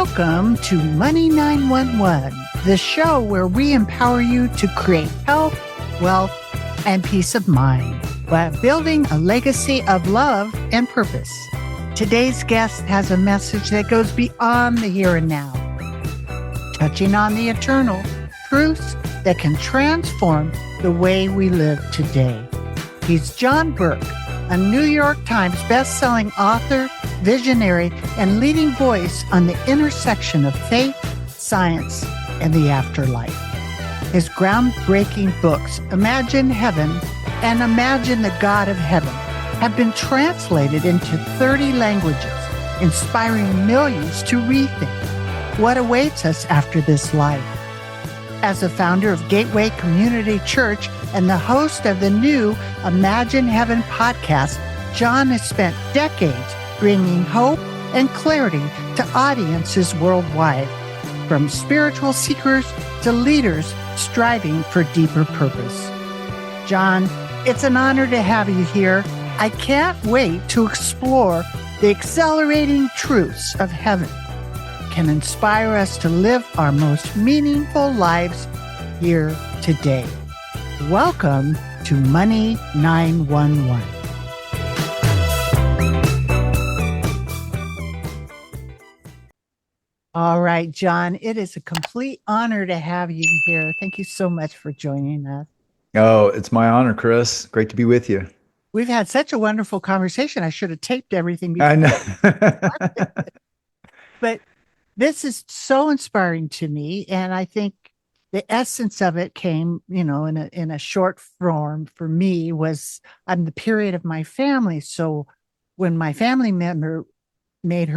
Welcome to Money 911, the show where we empower you to create health, wealth, and peace of mind while building a legacy of love and purpose. Today's guest has a message that goes beyond the here and now, touching on the eternal truths that can transform the way we live today. He's John Burke, a New York Times best-selling author, visionary, and leading voice on the intersection of faith, science, and the afterlife. His groundbreaking books, Imagine Heaven and Imagine the God of Heaven, have been translated into 30 languages, inspiring millions to rethink what awaits us after this life. As a founder of Gateway Community Church and the host of the new Imagine Heaven podcast, John has spent decades bringing hope and clarity to audiences worldwide, from spiritual seekers to leaders striving for deeper purpose. John, it's an honor to have you here. I can't wait to explore the exhilarating truths of heaven can inspire us to live our most meaningful lives here today. Welcome to Money 911. All right, John, it is a complete honor to have you here. Thank you so much for joining us. Oh, it's my honor, Kris. Great to be with you. We've had such a wonderful conversation. I should have taped everything before. I know. But this is so inspiring to me. And I think the essence of it came, in a short form for me was I'm the period of my family. So when my family member made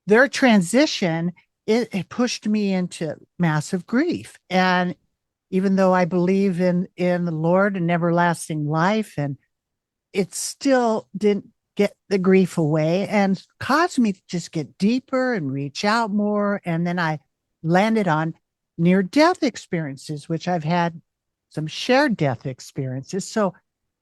their transition, it pushed me into massive grief. And even though I believe in the Lord and everlasting life, and it still didn't get the grief away and caused me to just get deeper and reach out more. And then I landed on near-death experiences, which I've had some shared death experiences. So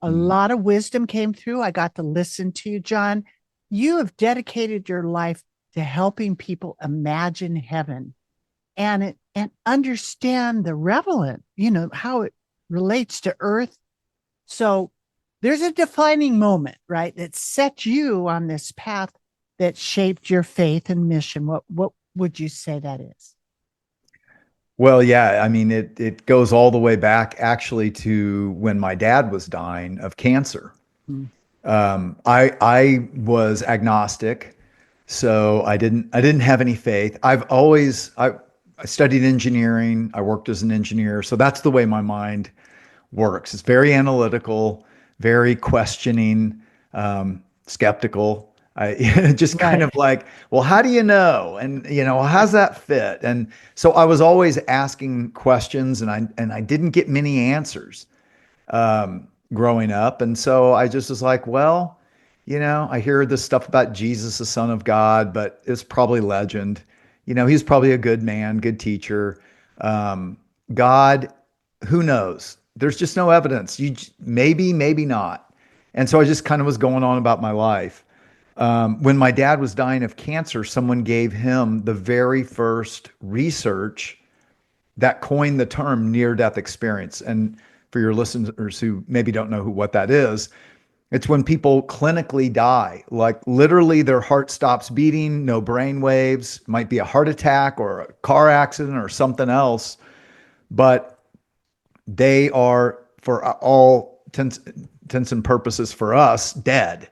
a lot of wisdom came through. I got to listen to you, John. You have dedicated your life to helping people imagine heaven and understand the relevant, how it relates to earth. So there's a defining moment, right, that set you on this path that shaped your faith and mission. What would you say that is? Well, yeah, I mean, it goes all the way back actually to when my dad was dying of cancer. I was agnostic, so I didn't have any faith. I studied engineering. I worked as an engineer, so that's the way my mind works. It's very analytical, very questioning, skeptical. I just kind of like, well, how do you know? And, how's that fit? And so I was always asking questions and I didn't get many answers, growing up. And so I just was like, well, I hear this stuff about Jesus, the Son of God, but it's probably legend. He's probably a good man, good teacher. God, who knows? There's just no evidence. Maybe not. And so I just kind of was going on about my life. When my dad was dying of cancer, someone gave him the very first research that coined the term near-death experience. And for your listeners who maybe don't know what that is, it's when people clinically die, like literally their heart stops beating, no brain waves, might be a heart attack or a car accident or something else, but they are, for all intents and purposes for us, dead.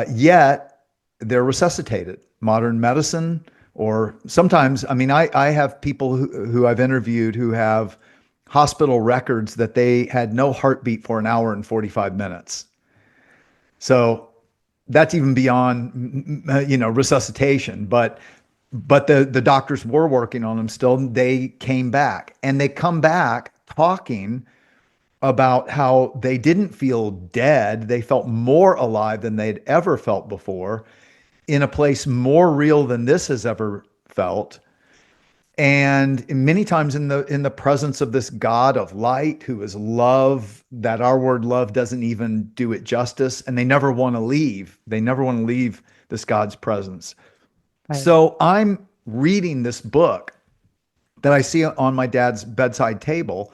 Yet they're resuscitated. Modern medicine, or sometimes, I have people who I've interviewed who have hospital records that they had no heartbeat for an hour and 45 minutes. So that's even beyond, resuscitation. But the doctors were working on them still. They came back, and they come back talking about how they didn't feel dead. They felt more alive than they'd ever felt before, in a place more real than this has ever felt. And many times in the presence of this God of light, who is love, that our word love doesn't even do it justice. And they never want to leave. They never want to leave this God's presence. Right. So I'm reading this book that I see on my dad's bedside table,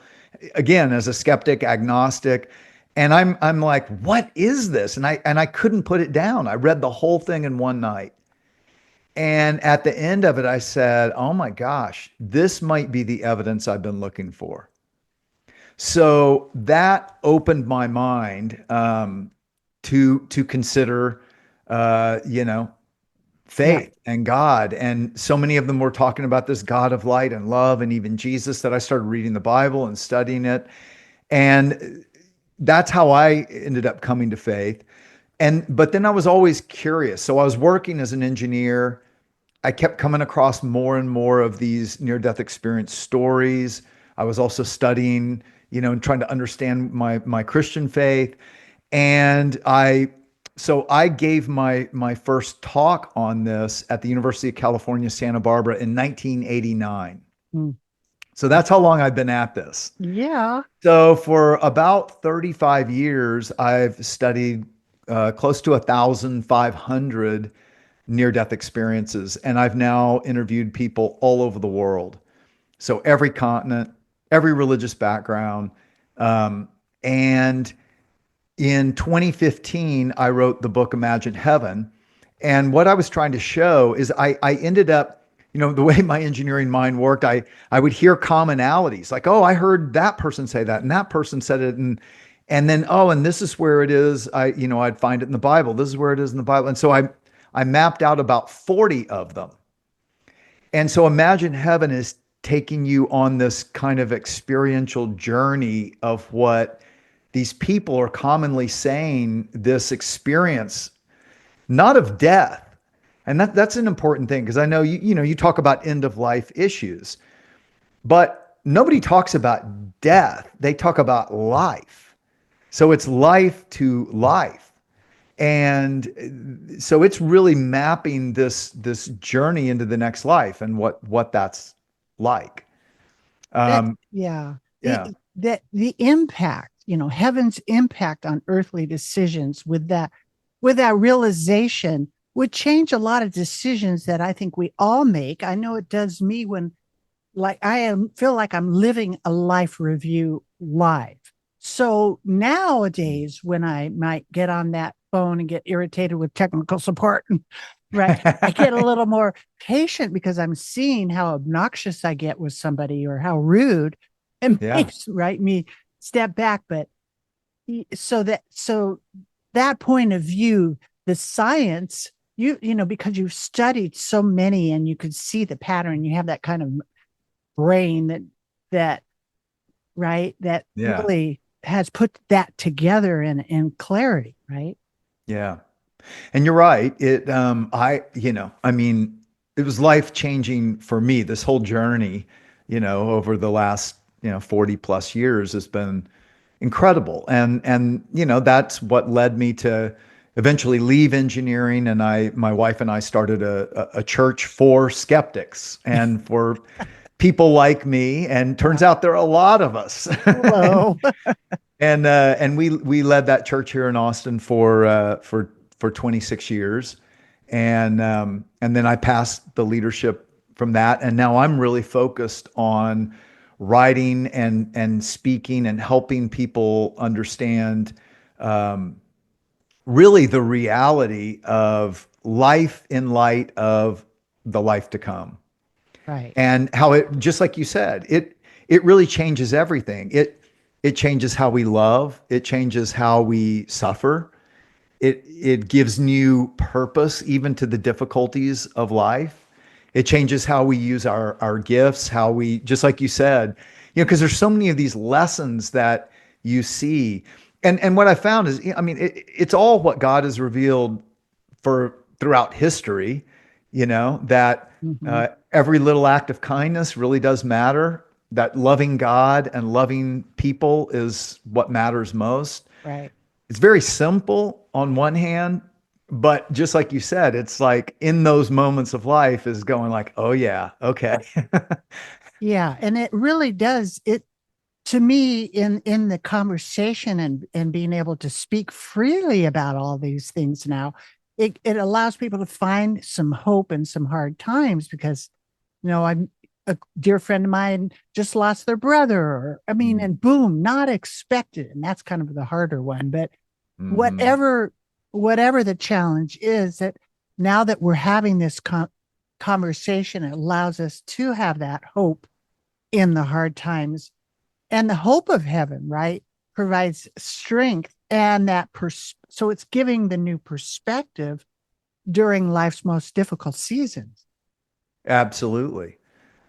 again, as a skeptic, agnostic. And I'm like, what is this? And I couldn't put it down. I read the whole thing in one night. And at the end of it, I said, oh my gosh, this might be the evidence I've been looking for. So that opened my mind to consider, you know, Yeah. faith and God. And so many of them were talking about this God of light and love, and even Jesus, that I started reading the Bible and studying it. And that's how I ended up coming to faith. But then I was always curious. So I was working as an engineer. I kept coming across more and more of these near-death experience stories. I was also studying, and trying to understand my Christian faith. And I gave my first talk on this at the University of California, Santa Barbara in 1989. Mm. So that's how long I've been at this. Yeah. So for about 35 years, I've studied close to 1,500 near-death experiences, and I've now interviewed people all over the world. So every continent, every religious background, and in 2015, I wrote the book Imagine Heaven. And what I was trying to show is I ended up, the way my engineering mind worked, I would hear commonalities like, oh, I heard that person say that, and that person said it. And then, oh, and this is where it is. I'd find it in the Bible. This is where it is in the Bible. And so I mapped out about 40 of them. And so Imagine Heaven is taking you on this kind of experiential journey of what these people are commonly saying, this experience, not of death. And that's an important thing, because I know you talk about end of life issues, but nobody talks about death. They talk about life. So it's life to life. And so it's really mapping this journey into the next life and what that's like. That, Um, yeah. yeah. The impact, heaven's impact on earthly decisions with that realization would change a lot of decisions that I think we all make. I know it does me when like feel like I'm living a life review live. So nowadays, when I might get on that phone and get irritated with technical support, right, I get a little more patient because I'm seeing how obnoxious I get with somebody or how rude, and Yeah. makes me step back. But so that point of view, the science, because you've studied so many and you could see the pattern, you have that kind of brain that right, that Yeah. really has put that together in clarity, right? Yeah. And you're right. I mean, it was life changing for me. This whole journey, over the last, 40 plus years has been incredible. And, that's what led me to eventually leave engineering. And my wife and I started a church for skeptics and for people like me. And turns out there are a lot of us. and, Hello. and we led that church here in Austin for 26 years, and then I passed the leadership from that, and now I'm really focused on writing and speaking and helping people understand really the reality of life in light of the life to come, Right. and how it, just like you said, it really changes everything. It changes how we love. It changes how we suffer. It gives new purpose even to the difficulties of life. It changes how we use our gifts, how we, just like you said, because there's so many of these lessons that you see. And what I found is, I mean, it's all what God has revealed for throughout history, that Hmm. every little act of kindness really does matter, that loving God and loving people is what matters most. Right. It's very simple on one hand, but just like you said, it's like in those moments of life is going like, oh yeah, okay. Yeah, and it really does it to me in the conversation and being able to speak freely about all these things now. It allows people to find some hope in some hard times because I'm a dear friend of mine just lost their brother, or I mean, Mm-hmm. and boom, not expected. And that's kind of the harder one. But Mm-hmm. whatever, whatever the challenge is, that now that we're having this conversation, it allows us to have that hope in the hard times. And the hope of heaven, right, provides strength and so it's giving the new perspective during life's most difficult seasons. Absolutely.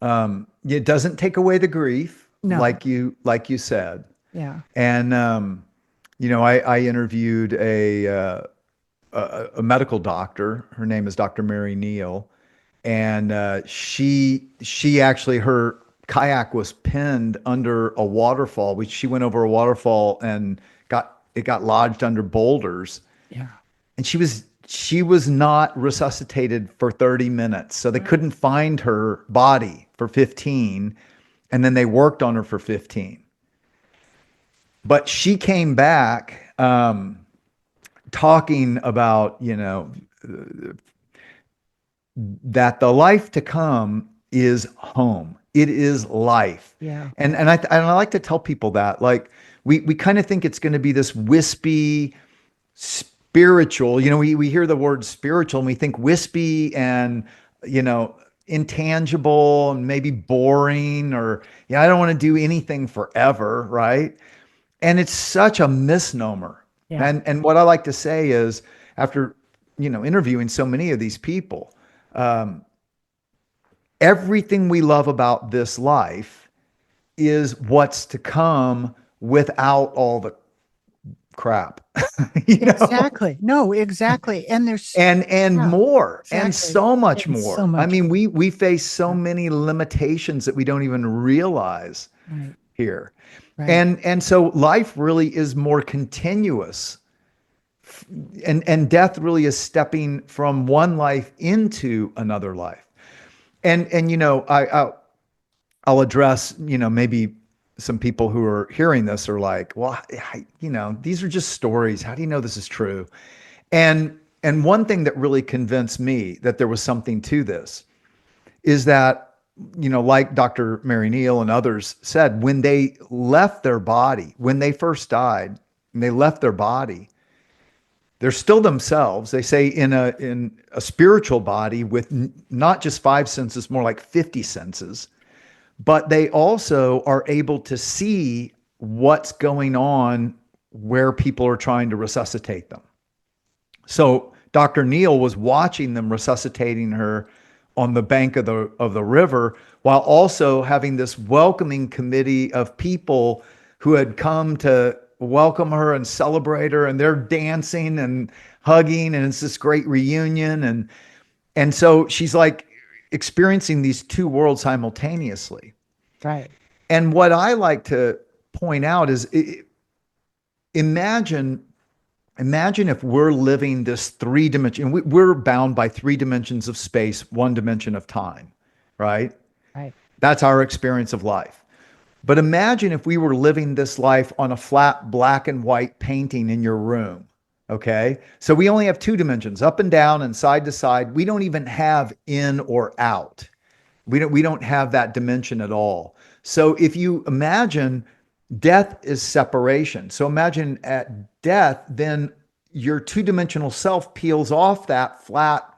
It doesn't take away the grief, No. like you said. Yeah. And I interviewed a medical doctor. Her name is Dr. Mary Neal, and she actually, her kayak was pinned under a waterfall. She went over a waterfall and got lodged under boulders, Yeah. and she was not resuscitated for 30 minutes. So they couldn't find her body for 15, and then they worked on her for 15. But she came back talking about, that the life to come is home. It is life. Yeah. And I like to tell people that, like, we kind of think it's going to be this wispy spiritual. We hear the word spiritual and we think wispy and, intangible and maybe boring, or, I don't want to do anything forever, right? And it's such a misnomer. Yeah. And what I like to say is, after, interviewing so many of these people, everything we love about this life is what's to come without all the crap. you know Exactly. No, exactly. And there's, and yeah, more, and exactly. so much And so more. I much mean, more. we face so Yeah. many limitations that we don't even realize Right. here. Right. And so life really is more continuous, and death really is stepping from one life into another life. And I'll address, maybe some people who are hearing this are like, well, these are just stories. How do you know this is true? And one thing that really convinced me that there was something to this is that, like Dr. Mary Neal and others said, when they left their body, when they first died, and they left their body, they're still themselves. They say in a spiritual body with not just five senses, more like 50 senses, but they also are able to see what's going on where people are trying to resuscitate them. So Dr. Neal was watching them resuscitating her on the bank of the river, while also having this welcoming committee of people who had come to welcome her and celebrate her, and they're dancing and hugging, and it's this great reunion. And so she's like experiencing these two worlds simultaneously. Right. And what I like to point out is, imagine if we're living this three dimension, we're bound by three dimensions of space, one dimension of time, right? Right. That's our experience of life. But imagine if we were living this life on a flat black and white painting in your room. Okay. So we only have two dimensions, up and down and side to side. We don't even have in or out. We don't have that dimension at all. So if you imagine, death is separation. So imagine at death, then your two-dimensional self peels off that flat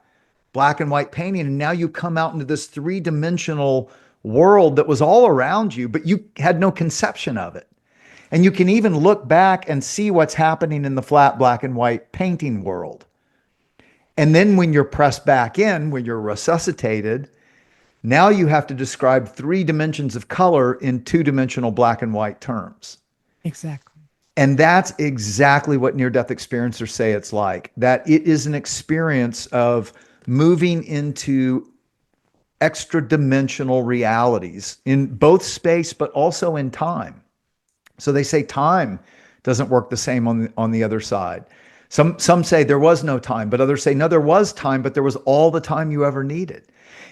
black and white painting, and now you come out into this three-dimensional world that was all around you, but you had no conception of it. And you can even look back and see what's happening in the flat black and white painting world. And then when you're pressed back in, when you're resuscitated, now you have to describe three dimensions of color in two-dimensional black and white terms. Exactly. And that's exactly what near-death experiencers say it's like, that it is an experience of moving into extra-dimensional realities in both space, but also in time. So they say time doesn't work the same on the other side. Some say there was no time, but others say, no, there was time, but there was all the time you ever needed.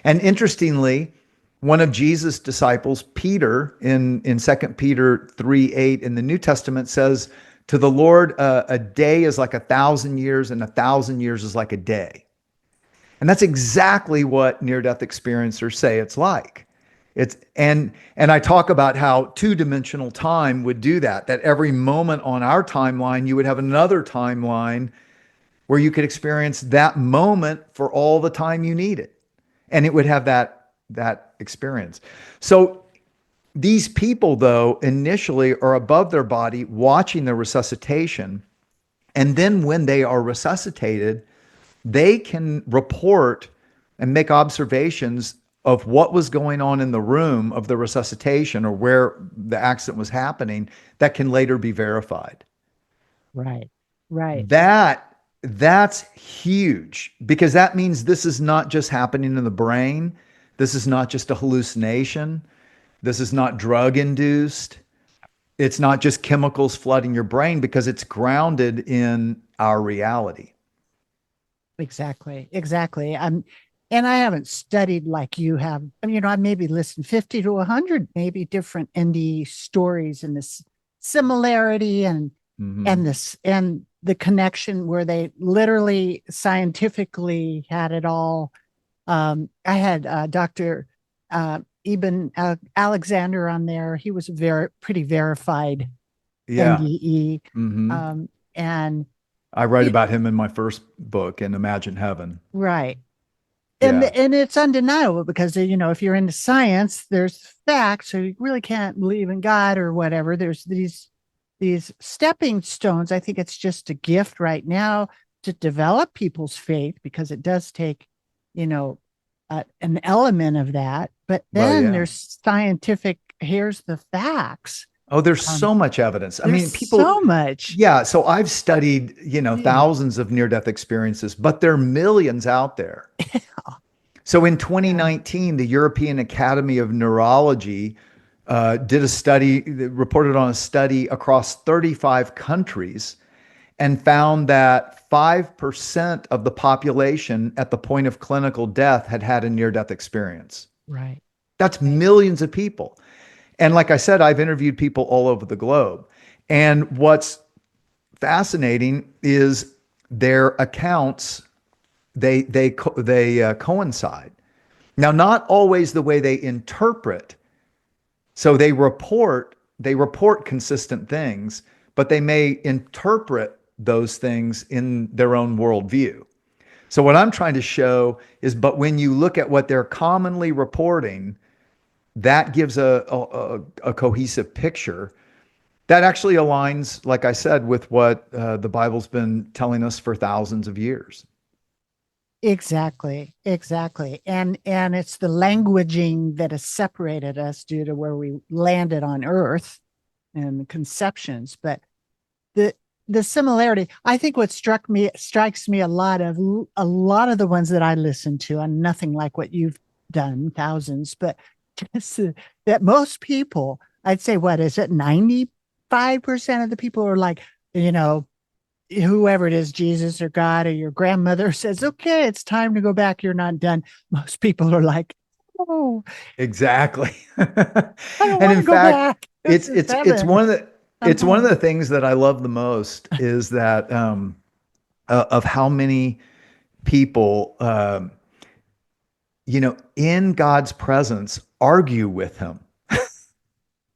And interestingly, one of Jesus' disciples, Peter, in 2 Peter 3:8 in the New Testament says, to the Lord, a day is like 1,000 years, and 1,000 years is like a day. And that's exactly what near-death experiencers say it's like. And I talk about how two-dimensional time would do that, that every moment on our timeline, you would have another timeline where you could experience that moment for all the time you need it. And it would have that experience. So these people, though, initially are above their body watching the resuscitation. And then when they are resuscitated, they can report and make observations of what was going on in the room of the resuscitation or where the accident was happening that can later be verified. Right. Right. That's huge because that means this is not just happening in the brain. This is not just a hallucination. This is not drug induced. It's not just chemicals flooding your brain because it's grounded in our reality. Exactly. Exactly. And I haven't studied like you have. I mean, I maybe listened 50 to 100, maybe different indie stories and this similarity Hmm. and the connection where they literally scientifically had it all. I had Dr. Eben Alexander on there. He was a pretty verified Yeah. NDE. Hmm. And I write it, about him in my first book in Imagine Heaven. right. Yeah. And it's undeniable because if you're into science, there's facts, so you really can't believe in God or whatever. There's these stepping stones. I think it's just a gift right now to develop people's faith because it does take, you know, an element of that. But Well, then yeah. there's scientific. Here's the facts. Oh, there's Um, so much evidence. I there's mean, people, so much. yeah. So I've studied, Yeah. thousands of near-death experiences, but there are millions out there. So in Yeah. 2019, the European Academy of Neurology did a study, reported on a study across 35 countries and found that 5% of the population at the point of clinical death had had a near-death experience. Right. That's Right. millions of people. And like I said, I've interviewed people all over the globe. And what's fascinating is their accounts, they coincide. Now, not always the way they interpret. So they report consistent things, but they may interpret those things in their own worldview. So what I'm trying to show is, but when you look at what they're commonly reporting, that gives a cohesive picture that actually aligns, like I said, with what the Bible's been telling us for thousands of years. Exactly, exactly. And it's the languaging that has separated us due to where we landed on Earth and the conceptions. But the the similarity, I think what strikes me a lot of the ones that I listen to, and nothing like what you've done, thousands, but just that most people, I'd say, what is it, 95% of the people are like, you know, whoever it is, Jesus or God or your grandmother says, okay, it's time to go back. You're not done. Most people are like, oh, Exactly. I don't And want in to go fact, back. This it's is it's it's heaven. one of the I'm it's one of home. the things that I love the most is that of how many people in God's presence argue with him.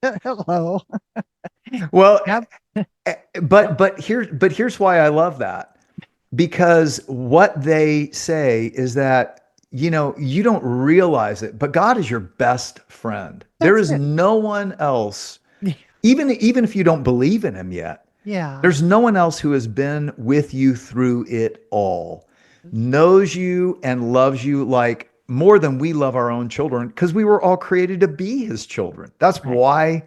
Hello. Well, Yep. but here's why I love that. Because what they say is that, you don't realize it, but God is your best friend. There That's is it. no one else, even if you don't believe in him yet, Yeah. there's no one else who has been with you through it all, knows you and loves you like more than we love our own children, because we were all created to be his children. That's Right. why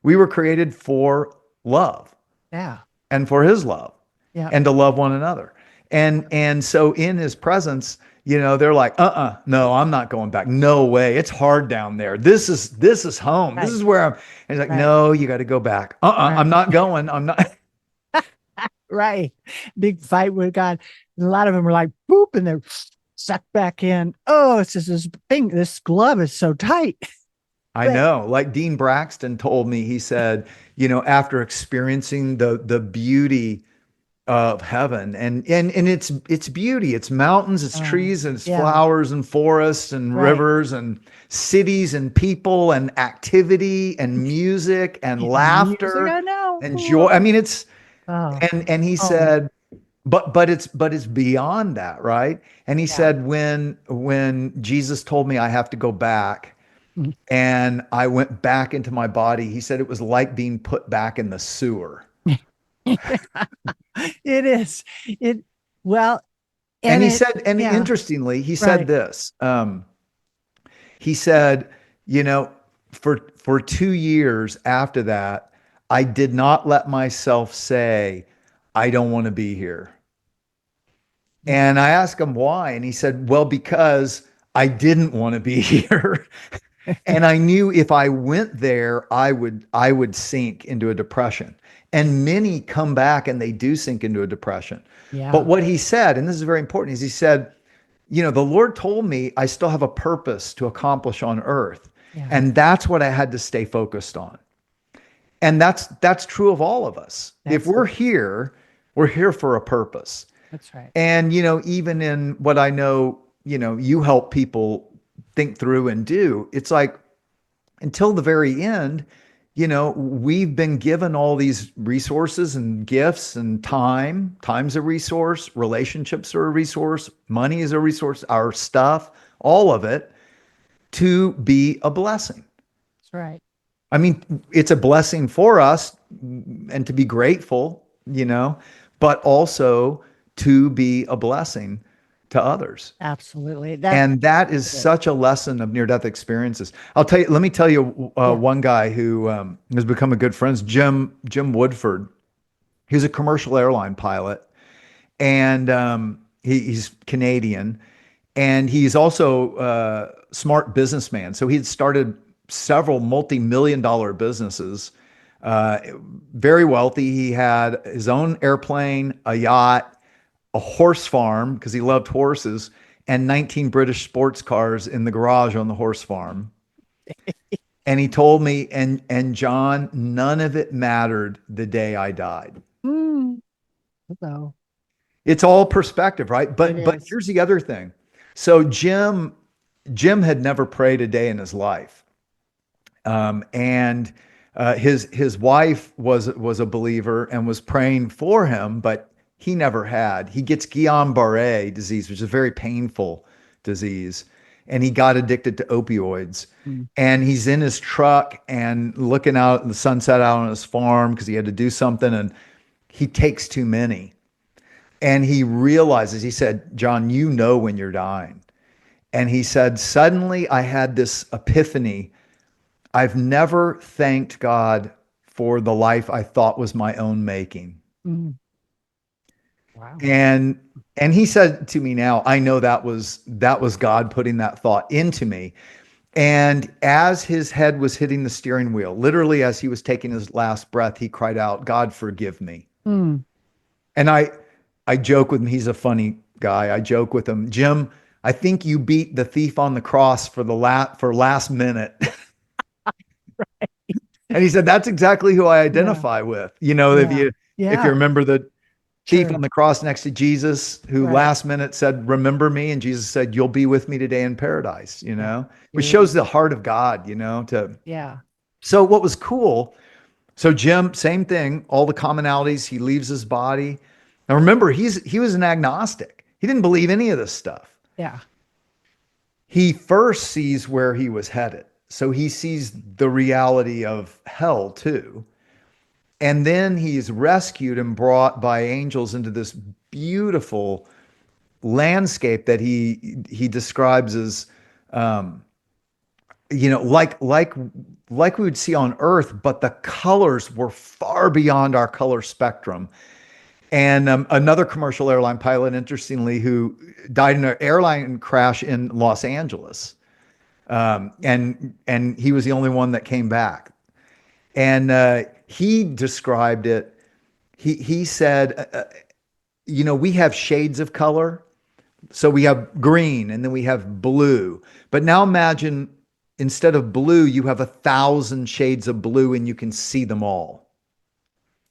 we were created for love Yeah. and for his love Yeah. and to love one another. And so in his presence, they're like, no, I'm not going back. No way. It's hard down there. This is home. This Right. is where I'm. And he's like, Right. no, you got to go back. Right. I'm not going. I'm not. Right. Big fight with God. And a lot of them are like, boop, and they're sucked back in. Oh, it's just this thing. This glove is so tight. I But know. Like Dean Braxton told me, he said, after experiencing the beauty of heaven, and it's beauty. It's mountains, it's Oh, trees, and it's yeah. flowers and forests and Right. rivers and cities and people and activity and music and And music, laughter I know. and joy. Ooh. I mean, it's Oh, and he home. said, but it's beyond that, right? And he Yeah. said, when Jesus told me I have to go back Mm. and I went back into my body, he said it was like being put back in the sewer. It is. It, well, And and he it, said, and yeah, interestingly, he said right. this. He said, you know, for 2 years after that, I did not let myself say, I don't want to be here. Mm. And I asked him why, and he said, well, because I didn't want to be here. And I knew if I went there, I would sink into a depression. And many come back and they do sink into a depression. But Yeah. what he said, and this is very important, is he said, the Lord told me I still have a purpose to accomplish on earth. Yeah. And that's what I had to stay focused on. And that's true of all of us. If That's, we're here for a purpose. that's right. And, even in what I know, you help people think through and do, it's like until the very end, we've been given all these resources and gifts and time. Time's a resource, relationships are a resource, money is a resource, our stuff, all of it to be a blessing. That's right. I mean, it's a blessing for us and to be grateful, but also to be a blessing to others. Absolutely. That, And that is it is. such a lesson of near-death experiences. Let me tell you, Yeah. one guy who has become a good friend, Jim Woodford. He's a commercial airline pilot, and he's Canadian, and he's also a smart businessman. So he had started several multi-million-dollar businesses. Uh, Very wealthy. He had his own airplane, a yacht, a horse farm because he loved horses, and 19 British sports cars in the garage on the horse farm. And he told me, and John, none of it mattered the day I died. Mm. So It's all perspective, right? it But is. here's the other thing. So Jim had never prayed a day in his life. And his wife was a believer and was praying for him, but he never had. He gets Guillain-Barré disease, which is a very painful disease, and he got addicted to opioids. Mm. And he's in his truck and looking out at the sunset out on his farm because he had to do something, and he takes too many. And he realizes, he said, John, you know when you're dying. And he said, suddenly I had this epiphany. I've never thanked God for the life I thought was my own making. Mm. Wow. And he said to me now, I know that was God putting that thought into me. And as his head was hitting the steering wheel, literally as he was taking his last breath, he cried out, God, forgive me. Mm. And I joke with him, he's a funny guy. I joke with him, Jim, I think you beat the thief on the cross for last minute. And he said, that's exactly who I Yeah. identify with. If Yeah. you Yeah. remember the thief True. on the cross next to Jesus, who Right. last minute said, remember me. And Jesus said, you'll be with me today in paradise, Yeah. which You're, shows the heart of God, yeah. so what was cool. So Jim, same thing, all the commonalities, he leaves his body. Now remember, he was an agnostic. He didn't believe any of this stuff. Yeah. He first sees where he was headed. So he sees the reality of hell too. And then he's rescued and brought by angels into this beautiful landscape that he describes as like we would see on Earth, but the colors were far beyond our color spectrum. And another commercial airline pilot, interestingly, who died in an airline crash in Los Angeles, and he was the only one that came back. And he described it. He said, we have shades of color. So we have green and then we have blue. But now imagine instead of blue, you have 1,000 shades of blue and you can see them all.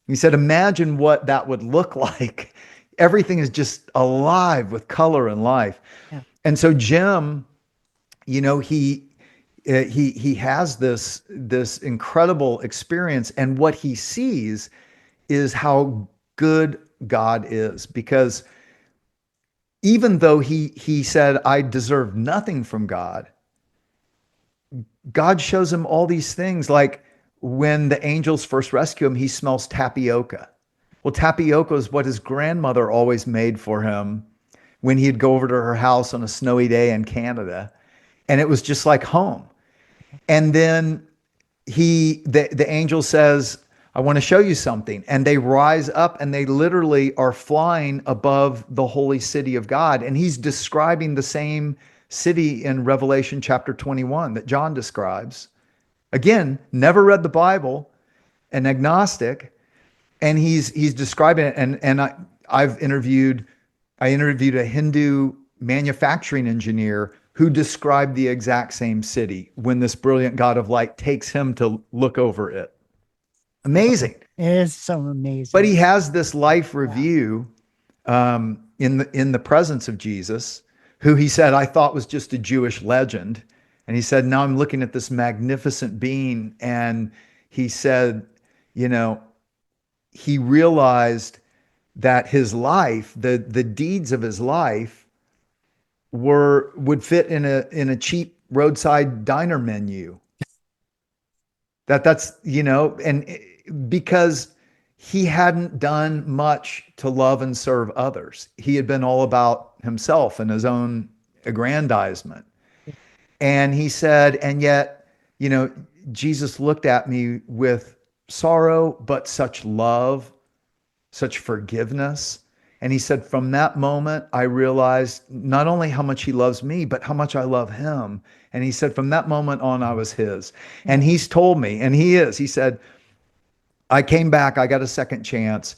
He said, imagine what that would look like. Everything is just alive with color and life. Yeah. And so Jim, he has this incredible experience, and what he sees is how good God is, because even though he said, I deserve nothing from God, God shows him all these things. Like when the angels first rescue him, he smells tapioca. Well, tapioca is what his grandmother always made for him when he'd go over to her house on a snowy day in Canada. And it was just like home. And then the angel says, I want to show you something. And they rise up and they literally are flying above the holy city of God. And he's describing the same city in Revelation chapter 21 that John describes. Again, never read the Bible, an agnostic, and he's describing it. And I interviewed a Hindu manufacturing engineer who described the exact same city when this brilliant God of light takes him to look over it. Amazing. It is so amazing. But he has this life review in the presence of Jesus, who he said, I thought was just a Jewish legend. And he said, now I'm looking at this magnificent being. And he said, he realized that his life, the deeds of his life would fit in a cheap roadside diner menu. That's and because he hadn't done much to love and serve others. He had been all about himself and his own aggrandizement. And he said, and yet, Jesus looked at me with sorrow, but such love, such forgiveness. And he said, from that moment, I realized not only how much he loves me, but how much I love him. And he said, from that moment on, I was his. And he's told me, and he said, I came back, I got a second chance,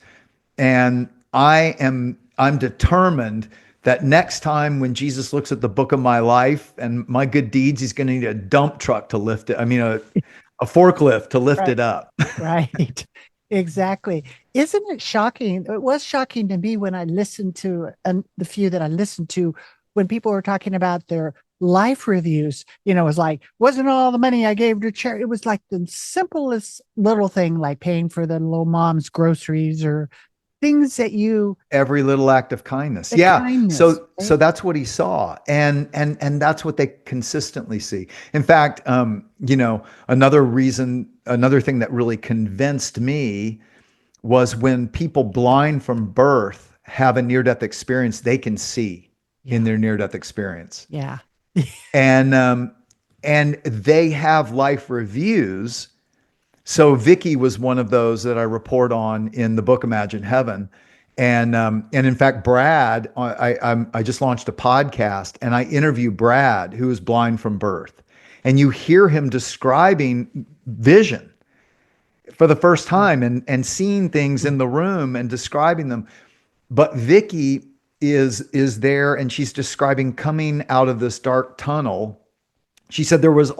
and I'm determined that next time when Jesus looks at the book of my life and my good deeds, he's going to need a dump truck to lift it. I mean, a forklift to lift it up. Right. Exactly. Isn't it shocking? It was shocking to me when I listened to the few that I listened to, when people were talking about their life reviews. It was like, wasn't all the money I gave to charity. It was like the simplest little thing, like paying for the little mom's groceries, or things that every little act of kindness. Kindness, So right? so that's what he saw. And that's what they consistently see. In fact, another thing that really convinced me was when people blind from birth have a near-death experience, they can see in their near-death experience. Yeah. And they have life reviews. So Vicky was one of those that I report on in the book Imagine Heaven. And in fact, Brad, I just launched a podcast, and I interview Brad, who is blind from birth. And you hear him describing vision for the first time, and seeing things in the room and describing them. But Vicky is there, and she's describing coming out of this dark tunnel. She said there was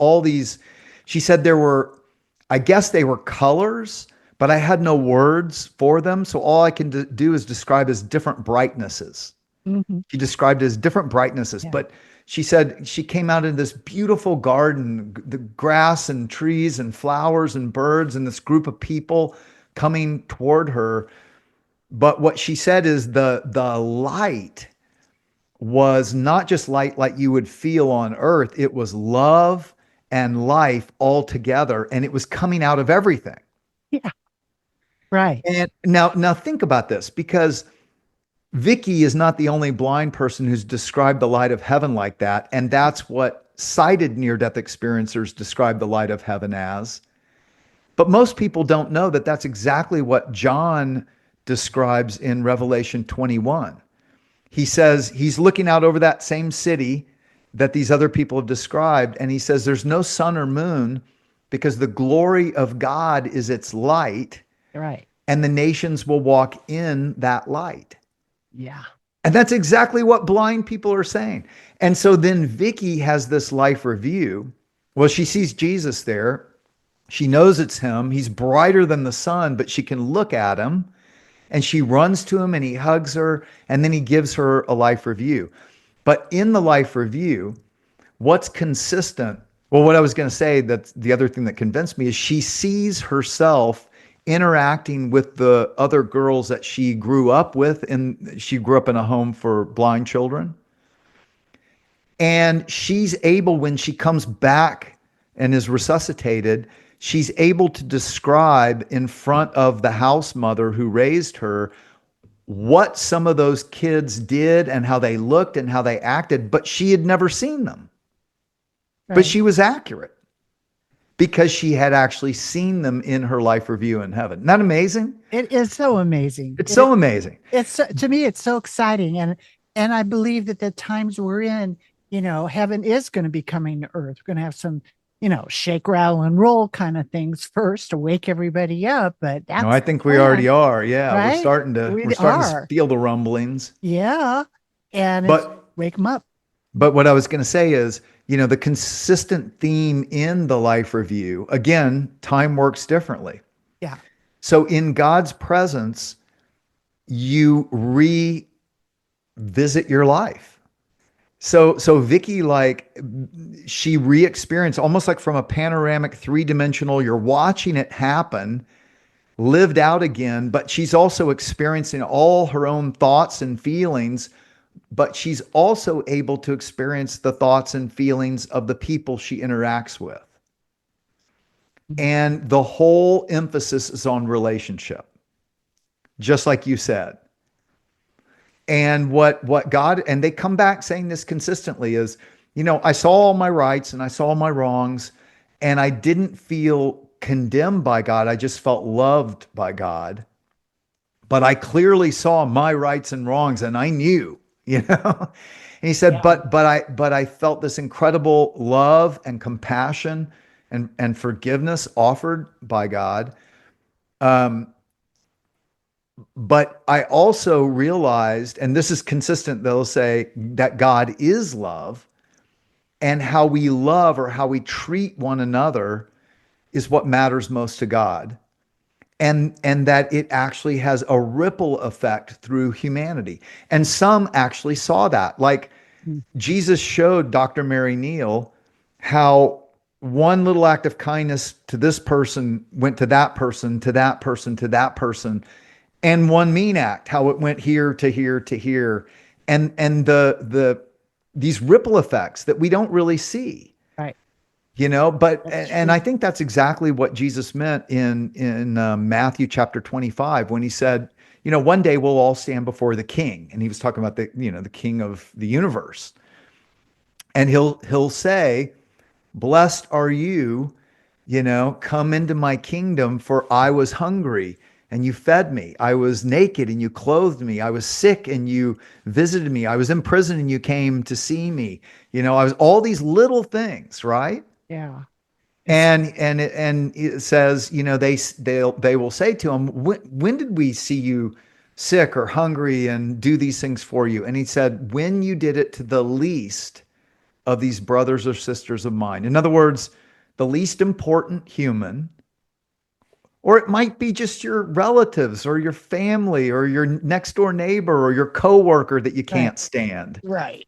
I guess they were colors, but I had no words for them. So all I can do is describe as different brightnesses. Mm-hmm. She described it as different brightnesses. Yeah. But she said she came out in this beautiful garden, the grass and trees and flowers and birds, and this group of people coming toward her. But what she said is the light was not just light like you would feel on earth. It was love and life all together, and it was coming out of everything. Yeah. Right. And now think about this, because Vicky is not the only blind person who's described the light of heaven like that, and that's what sighted near-death experiencers describe the light of heaven as. But most people don't know that that's exactly what John describes in Revelation 21. He says he's looking out over that same city that these other people have described, and he says there's no sun or moon because the glory of God is its light, Right. and the nations will walk in that light. Yeah. And that's exactly what blind people are saying. And so then Vicky has this life review. Well, she sees Jesus there, She knows it's him. He's brighter than the sun, but she can look at him, and she runs to him and he hugs her, and then he gives her a life review. But in the life review, what's consistent? Well, what I was going to say, that the other thing that convinced me is she sees herself interacting with the other girls that she grew up with, and she grew up in a home for blind children. And she's able, when she comes back and is resuscitated, she's able to describe in front of the house mother who raised her what some of those kids did and how they looked and how they acted, but she had never seen them. But Right. she was accurate because she had actually seen them in her life review in heaven. Isn't that amazing? It is so amazing. It's so amazing. To me, it's so exciting. And I believe that the times we're in, heaven is going to be coming to earth. We're going to have some, shake, rattle, and roll kind of things first to wake everybody up. But No, that's I the think we plan, already are. Yeah, we're right? starting to We we're starting to are. feel the rumblings. Yeah. And it's But wake them up. But what I was going to say is, the consistent theme in the life review, again, time works differently. Yeah. So in God's presence, you revisit your life. So Vicky, like, she re-experienced almost like from a panoramic three-dimensional, you're watching it happen, lived out again, but she's also experiencing all her own thoughts and feelings, but she's also able to experience the thoughts and feelings of the people she interacts with. And the whole emphasis is on relationship, just like you said. And what God, and they come back saying this consistently, is, I saw all my rights and I saw my wrongs, and I didn't feel condemned by God. I just felt loved by God. But I clearly saw my rights and wrongs, and I knew, you know. And he said, Yeah. but I felt this incredible love and compassion and forgiveness offered by God. Um, but I also realized, and this is consistent, they'll say that God is love, and how we love or how we treat one another is what matters most to God. And that it actually has a ripple effect through humanity. And some actually saw that. Like, Mm. Jesus showed Dr. Mary Neal how one little act of kindness to this person went to that person, to that person, to that person, and one mean act, how it went here to here to here, and the these ripple effects that we don't really see. Right. But That's and true. I think that's exactly what Jesus meant in Matthew chapter 25 when he said, one day we'll all stand before the King, and he was talking about the King of the universe, and he'll say, "Blessed are you, come into my kingdom, for I was hungry and you fed me. I was naked and you clothed me. I was sick and you visited me. I was in prison and you came to see me. I was all these little things, right?" Yeah. It's And it says, they will say to him, when did we see you sick or hungry and do these things for you? And he said, when you did it to the least of these brothers or sisters of mine. In other words, the least important human, or it might be just your relatives or your family or your next door neighbor or your coworker that you right. can't stand. Right.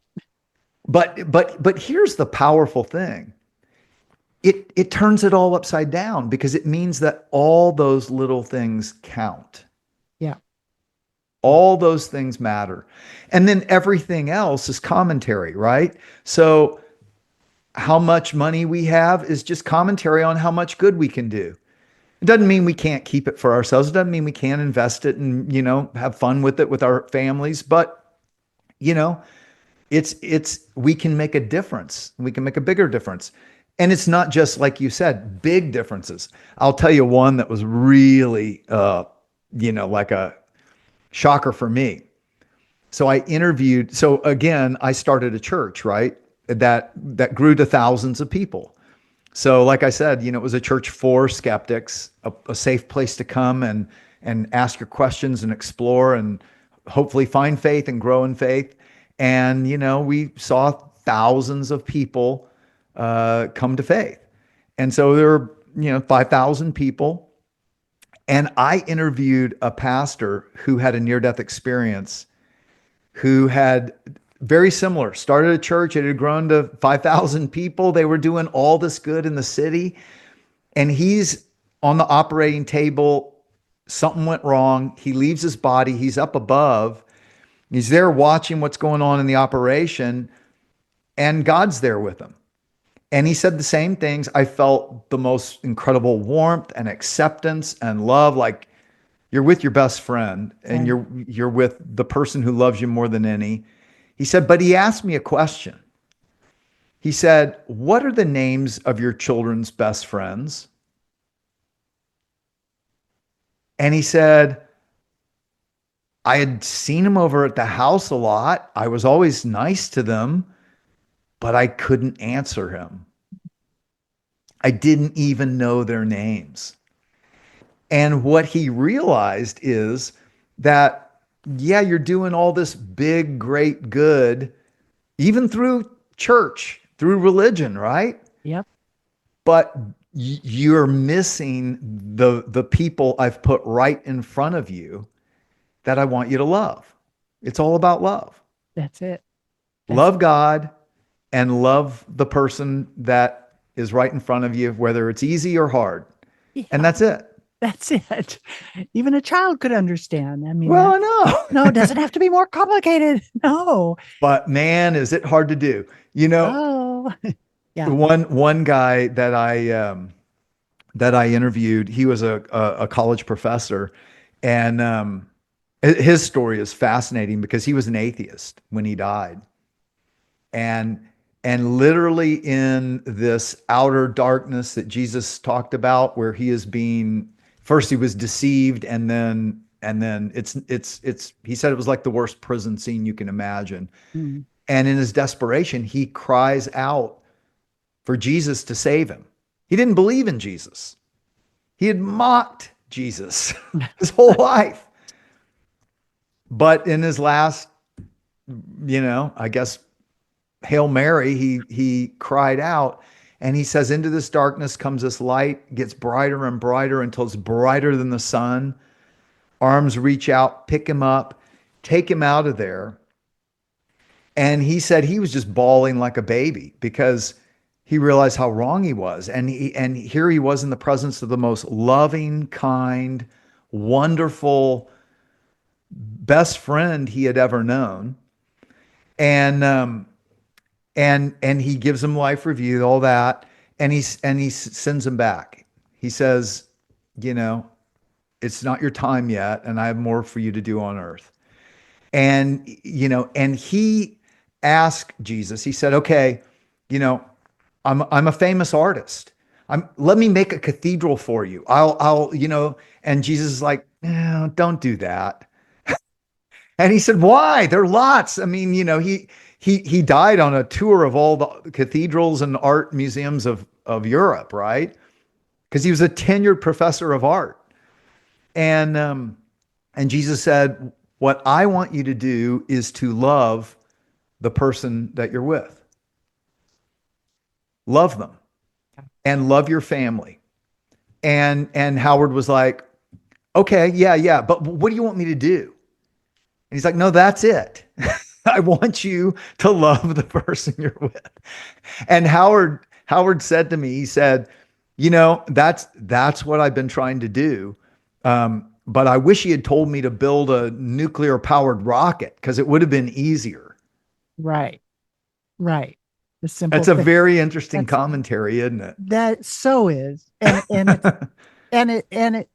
But here's the powerful thing. It turns it all upside down, because it means that all those little things count. Yeah. All those things matter. And then everything else is commentary, right? So how much money we have is just commentary on how much good we can do. It doesn't mean we can't keep it for ourselves. It doesn't mean we can't invest it and, have fun with it with our families. But, you know, it's we can make a difference. We can make a bigger difference. And it's not just, like you said, big differences. I'll tell you one that was really like a shocker for me. So again, I started a church, right? That grew to thousands of people. So like I said, it was a church for skeptics, a safe place to come and ask your questions and explore and hopefully find faith and grow in faith. And, we saw thousands of people come to faith. And so there were 5,000 people. And I interviewed a pastor who had a near-death experience, who had very similar, started a church. It had grown to 5,000 people. They were doing all this good in the city. And he's on the operating table. Something went wrong. He leaves his body. He's up above. He's there watching what's going on in the operation, and God's there with him. And he said the same things. I felt the most incredible warmth and acceptance and love, like you're with your best friend and Right. you're with the person who loves you more than any. He said, but he asked me a question. He said, "What are the names of your children's best friends?" And he said, "I had seen him over at the house a lot. I was always nice to them, but I couldn't answer him. I didn't even know their names." And what he realized is that, yeah, you're doing all this big, great good, even through church, through religion, right? Yep. But you're missing the people I've put right in front of you that I want you to love. It's all about love. That's it. That's Love God and love the person that is right in front of you, whether it's easy or hard. And yeah. that's it. That's it. Even a child could understand. I mean, Well, I know. no, it doesn't have to be more complicated. No. But man, is it hard to do. Oh, yeah. One guy that I interviewed, he was a college professor, and his story is fascinating because he was an atheist when he died, and literally in this outer darkness that Jesus talked about, where he is being, first he was deceived, and then it's he said it was like the worst prison scene you can imagine. Mm. And in his desperation, he cries out for Jesus to save him. He didn't believe in Jesus. He had mocked Jesus his whole life. But in his last, I guess, Hail Mary, he cried out, and he says, "Into this darkness comes this light, gets brighter and brighter until it's brighter than the sun. Arms reach out, pick him up, take him out of there." And he said he was just bawling like a baby because he realized how wrong he was. And here he was in the presence of the most loving, kind, wonderful best friend he had ever known. And he gives him life review, all that, and he sends him back. He says, "It's not your time yet, and I have more for you to do on earth." And he asked Jesus. He said, "Okay, I'm a famous artist. Let me make a cathedral for you. I'll." And Jesus is like, "No, don't do that." And he said, "Why? There are lots." I mean, he died on a tour of all the cathedrals and art museums of Europe, right? Because he was a tenured professor of art. And Jesus said, "What I want you to do is to love the person that you're with. Love them and love your family." And Howard was like, "Okay, yeah, but what do you want me to do?" And he's like, "No, that's it. I want you to love the person you're with." And Howard said to me, he said, that's what I've been trying to do. But I wish he had told me to build a nuclear powered rocket because it would have been easier." Right. Right. The simple That's a thing. very interesting That's commentary, isn't it? that so is. And it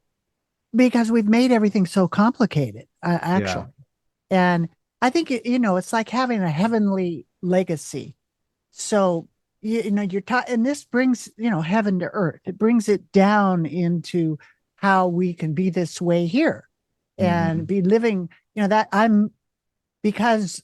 because we've made everything so complicated, Yeah, actually. And I think it's like having a heavenly legacy. So you're taught, and this brings heaven to earth. It brings it down into how we can be this way here and hmm, be living. That because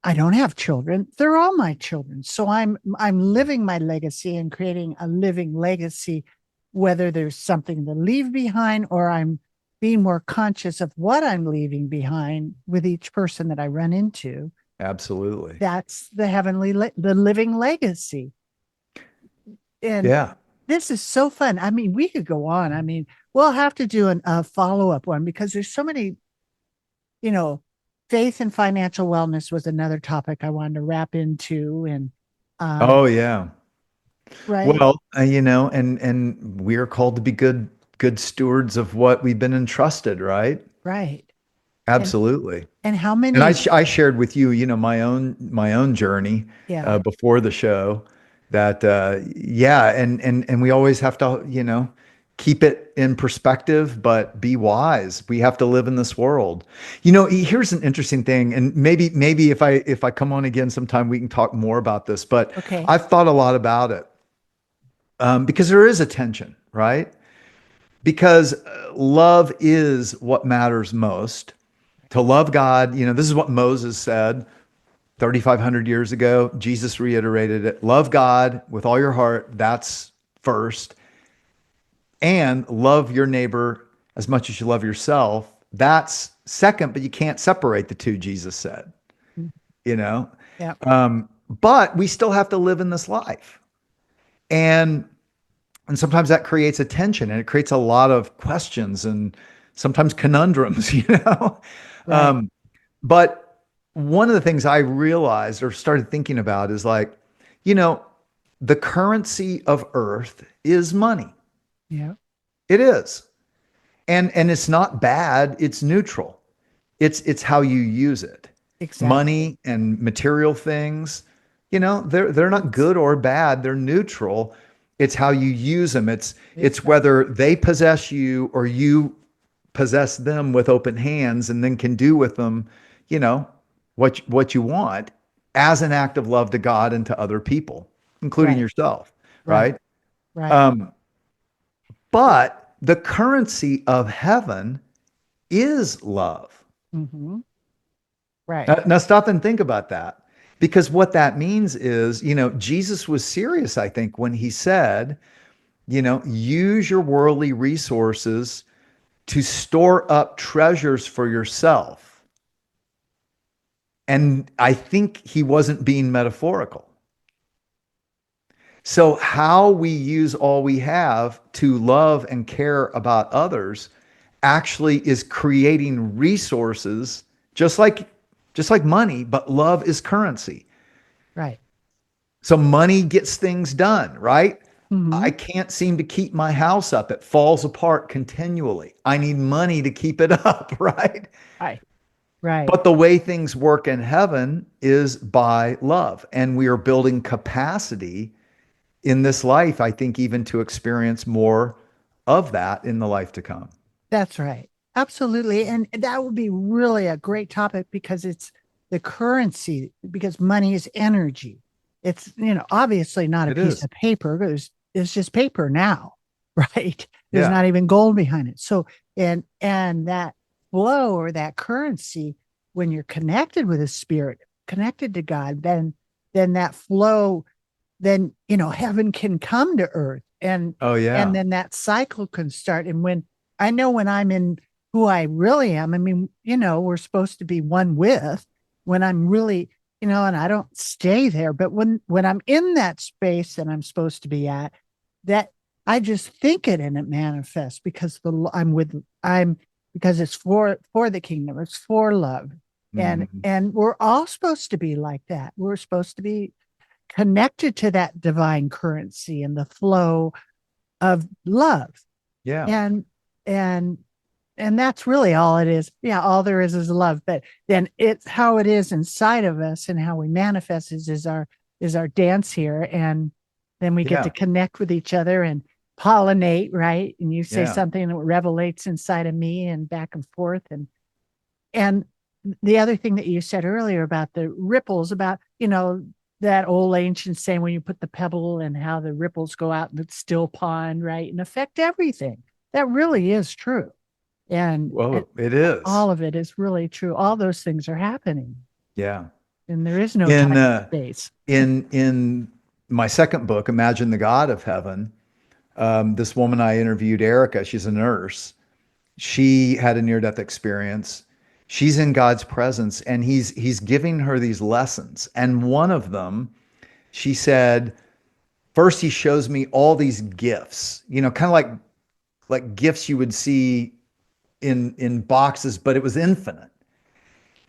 I don't have children. They're all my children. So I'm living my legacy and creating a living legacy, whether there's something to leave behind or I'm being more conscious of what I'm leaving behind with each person that I run into. absolutely. That's the living legacy. And Yeah. this is so fun. I mean, we could go on. I mean, we'll have to do a follow up one because there's so many, you know, faith and financial wellness was another topic I wanted to wrap into. And, Oh yeah. right, Well, and we are called to be good stewards of what we've been entrusted, right? right. And, Absolutely. and how And many, I shared with you, my own journey yeah, before the show that yeah, and we always have to, keep it in perspective, but be wise. We have to live in this world. Here's an interesting thing, and maybe if I come on again sometime, we can talk more about this. But okay, I've thought a lot about it because there is a tension, right? Because love is what matters most. To love God, this is what Moses said 3,500 years ago. Jesus reiterated it. Love God with all your heart. That's first. And love your neighbor as much as you love yourself. That's second, but you can't separate the two, Jesus said, mm, you know? yeah, But we still have to live in this life. And and sometimes that creates a tension and it creates a lot of questions and sometimes conundrums, right, Um, but one of the things I realized or started thinking about is like, you know, the currency of earth is money. yeah, It is. And it's not bad, it's neutral. It's how you use it. exactly. Money and material things, they're not It's, good or bad, they're neutral. It's how you use them. It's exactly, whether they possess you or you possess them with open hands and then can do with them, you know, what you want as an act of love to God and to other people, including right, yourself, right, right? right. Um, but the currency of heaven is love. Mm-hmm, right. Now stop and think about that. Because what that means is, Jesus was serious, I think, when he said, use your worldly resources to store up treasures for yourself. And I think he wasn't being metaphorical. So, how we use all we have to love and care about others actually is creating resources, just like money, but love is currency. Right. So money gets things done, right? Mm-hmm. I can't seem to keep my house up. It falls apart continually. I need money to keep it up, right? Right. Right. But the way things work in heaven is by love. And we are building capacity in this life, I think, even to experience more of that in the life to come. That's right. Absolutely. And that would be really a great topic because it's the currency, because money is energy. It's, obviously not a It piece is. of paper. It's just paper now, right? There's Yeah. not even gold behind it. So, and that flow or that currency, when you're connected with a spirit, connected to God, then that flow, then, heaven can come to earth Oh, and yeah. then that cycle can start. And I know when I'm in who I really am, I mean, we're supposed to be one with when I'm really, and I don't stay there, but when I'm in that space that I'm supposed to be at, that I just think it and it manifests because I'm because it's for the kingdom, it's for love. And Mhm. and we're all supposed to be like that. We're supposed to be connected to that divine currency and the flow of love. Yeah. And and and that's really all it is. Yeah, all there is love. But then it's how it is inside of us and how we manifest is our dance here. And then we get to Yeah. connect with each other and pollinate, right? And you say Yeah. something that revelates inside of me and back and forth. And the other thing that you said earlier about the ripples, about, that old ancient saying when you put the pebble and how the ripples go out in the still pond, right? And affect everything. That really is true. And Well, it is. all of it is really true. All those things are happening. Yeah. And there is no In time and uh, space. in my second book, Imagine the God of Heaven, this woman I interviewed, Erica, she's a nurse. She had a near-death experience. She's in God's presence, and he's giving her these lessons. And one of them, she said, first he shows me all these gifts, kind of like gifts you would see in boxes, but it was infinite.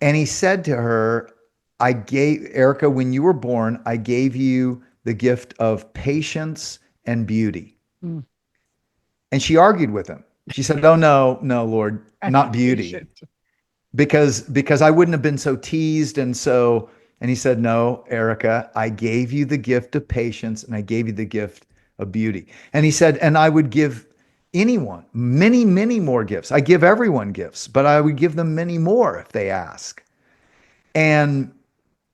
And he said to her, I gave Erica, when you were born, I gave you the gift of patience and beauty. Mm. And she argued with him. She said, oh, no, Lord, not beauty. Because I wouldn't have been so teased. And he said, no, Erica, I gave you the gift of patience and I gave you the gift of beauty. And he said, and I would give anyone many, many more gifts. I give everyone gifts, but I would give them many more if they ask. And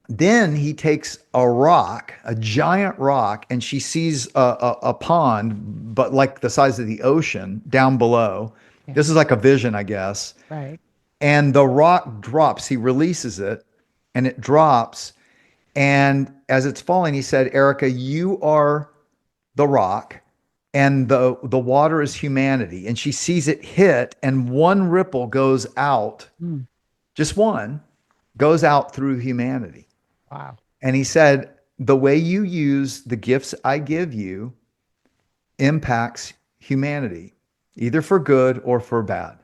then he takes a rock, a giant rock, and she sees a pond, but like the size of the ocean down below. Yeah. This is like a vision, I guess. Right. And the rock drops. He releases it, and it drops. And as it's falling, he said, Erica, you are the rock, and the water is humanity. And she sees it hit, and one ripple goes out, just one, goes out through humanity. Wow. And he said, the way you use the gifts I give you impacts humanity, either for good or for bad.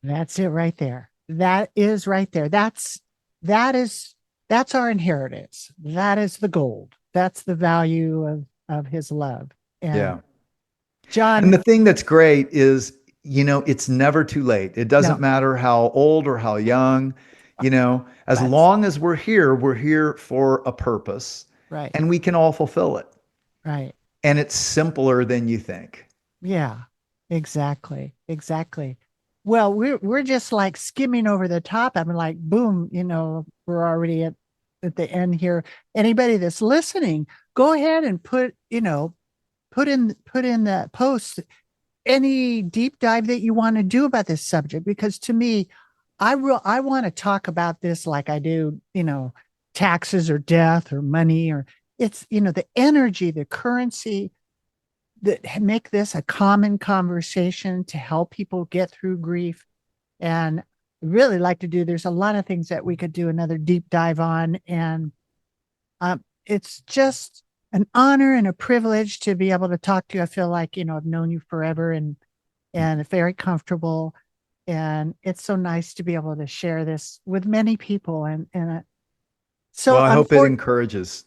That's it right there. That is right there. That's our inheritance. That is the gold. That's the value of his love. And yeah. John. And the thing that's great is, it's never too late. It doesn't matter how old or how young, as long as we're here for a purpose. Right. And we can all fulfill it. Right. And it's simpler than you think. Yeah, exactly. Exactly. Well, we're just like skimming over the top. I'm like, boom, we're already at the end here. Anybody that's listening, go ahead and put in the post any deep dive that you want to do about this subject, because to me, I want to talk about this like I do, taxes or death or money, or it's, the energy, the currency that make this a common conversation to help people get through grief. And really like to do, there's a lot of things that we could do another deep dive on. And it's just an honor and a privilege to be able to talk to you. I feel like, I've known you forever and very comfortable. And it's so nice to be able to share this with many people. So well, I hope it encourages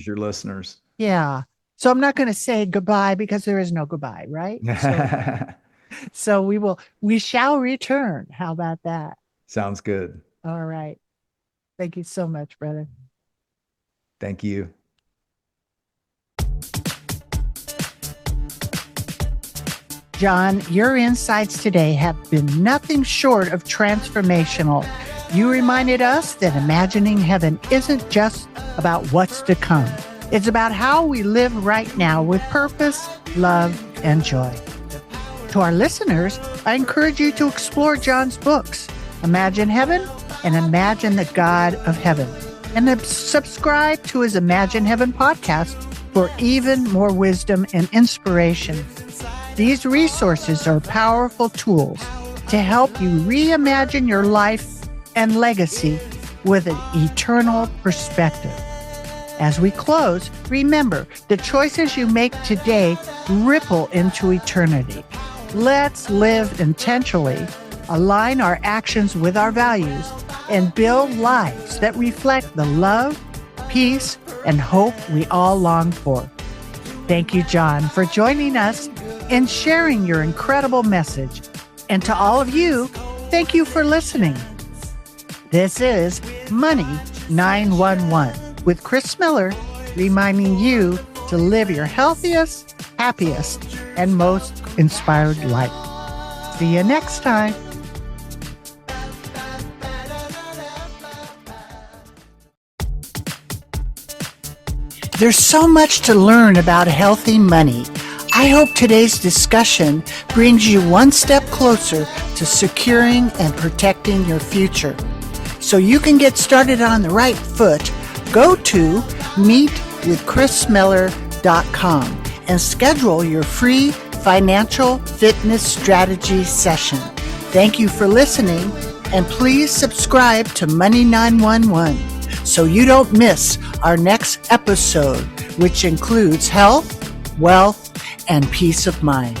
your listeners. Yeah. So I'm not going to say goodbye because there is no goodbye, right? So we shall return. How about that? Sounds good. All right. Thank you so much, brother. Thank you. John, your insights today have been nothing short of transformational. You reminded us that imagining heaven isn't just about what's to come. It's about how we live right now with purpose, love, and joy. To our listeners, I encourage you to explore John's books, Imagine Heaven and Imagine the God of Heaven, and subscribe to his Imagine Heaven podcast for even more wisdom and inspiration. These resources are powerful tools to help you reimagine your life and legacy with an eternal perspective. As we close, remember, the choices you make today ripple into eternity. Let's live intentionally, align our actions with our values, and build lives that reflect the love, peace, and hope we all long for. Thank you, John, for joining us and sharing your incredible message. And to all of you, thank you for listening. This is Money 911 with Kris Miller, reminding you to live your healthiest, happiest, and most inspired life. See you next time. There's so much to learn about healthy money. I hope today's discussion brings you one step closer to securing and protecting your future. So you can get started on the right foot, go to meetwithkrismiller.com and schedule your free financial fitness strategy session. Thank you for listening, and please subscribe to Money 911 so you don't miss our next episode, which includes health, wealth, and peace of mind.